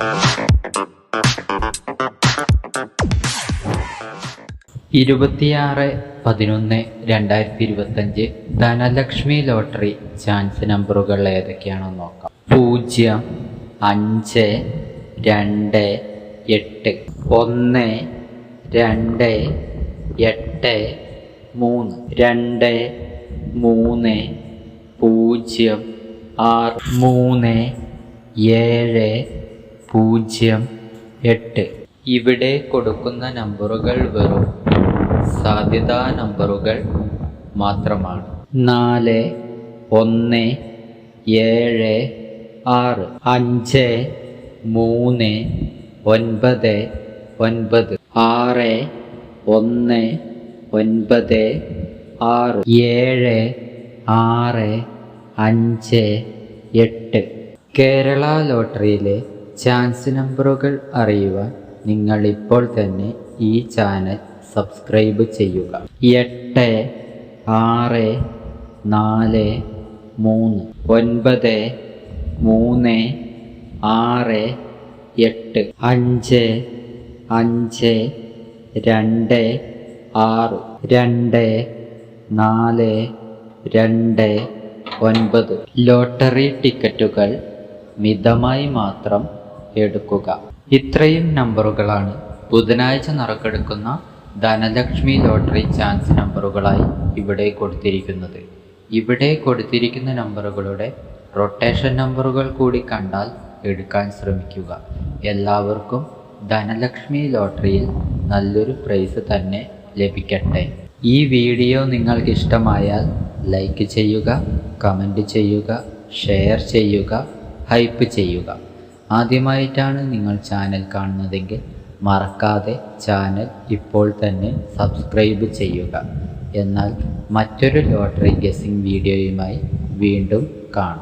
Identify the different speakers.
Speaker 1: 26/11/2025 Dhanlaxmi lottery chance നമ്പറുകൾ ഏതൊക്കെയാണെന്ന് നോക്കാം. 0, 5, 2, 8, 1, 2, 8, 3, 2, 3, 0, 6, 3, 7, 0, 8. ഇവിടെ കൊടുക്കുന്ന നമ്പറുകൾ വെറും സാധ്യതാ നമ്പറുകൾ മാത്രമാണ്. 4, 1, 7, 6, 5, 3, 9, 9, 6, 1, 9, 6, 7, 6, 5, 8. കേരള ലോട്ടറിയിലെ ചാൻസ് നമ്പറുകൾ അറിയുവാൻ നിങ്ങൾ ഇപ്പോൾ തന്നെ ഈ ചാനൽ സബ്സ്ക്രൈബ് ചെയ്യുക. 8, 6, 4, 3, 9, 3, 6, 8, 5, 5, 2, 6, 2, 4, 2, 9. ലോട്ടറി ടിക്കറ്റുകൾ മിതമായി മാത്രം എടുക്കുക. ഇത്രയും നമ്പറുകളാണ് ബുധനാഴ്ച നറുക്കെടുക്കുന്ന ധനലക്ഷ്മി ലോട്ടറി ചാൻസ് നമ്പറുകളായി ഇവിടെ കൊടുത്തിരിക്കുന്നത്. ഇവിടെ കൊടുത്തിരിക്കുന്ന നമ്പറുകളുടെ റൊട്ടേഷൻ നമ്പറുകൾ കൂടി കണ്ടാൽ എടുക്കാൻ ശ്രമിക്കുക. എല്ലാവർക്കും ധനലക്ഷ്മി ലോട്ടറിയിൽ നല്ലൊരു പ്രൈസ് തന്നെ ലഭിക്കട്ടെ. ഈ വീഡിയോ നിങ്ങൾക്ക് ഇഷ്ടമായാൽ ലൈക്ക് ചെയ്യുക, കമൻറ്റ് ചെയ്യുക, ഷെയർ ചെയ്യുക, ഹൈപ്പ് ചെയ്യുക. ആദ്യമായിട്ടാണ് നിങ്ങൾ ചാനൽ കാണുന്നതെങ്കിൽ മറക്കാതെ ചാനൽ ഇപ്പോൾ തന്നെ സബ്സ്ക്രൈബ് ചെയ്യുക. എന്നാൽ മറ്റൊരു ലോട്ടറി ഗെസ്സിംഗ് വീഡിയോയുമായി വീണ്ടും കാണാം.